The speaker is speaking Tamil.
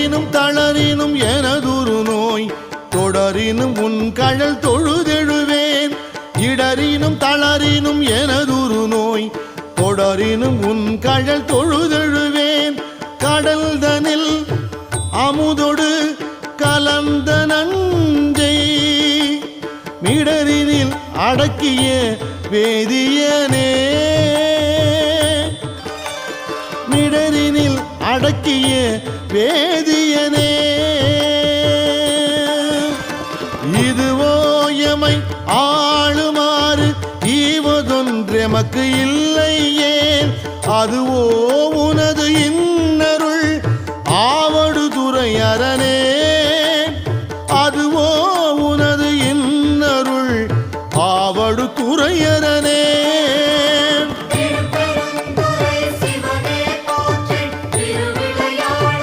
இடறினும் தளரினும் எனதுரு நோய் தொடரினும் உன் கழல் தொழுதெழுவேன் இடறினும் தளரினும் எனதுரு நோய் தொடரினும் உன் கழல் தொழுதெழுவேன் கடல் தனில் அமுதொடு கலந்த நஞ்சை மிடரினில் அடக்கிய வேதியனே மிடரினில் அடக்கிய வேதியனே இதுவோ எமை ஆளுமாறு ஈவதொன்றெமக்கு இல்லையே அதுவோ உனது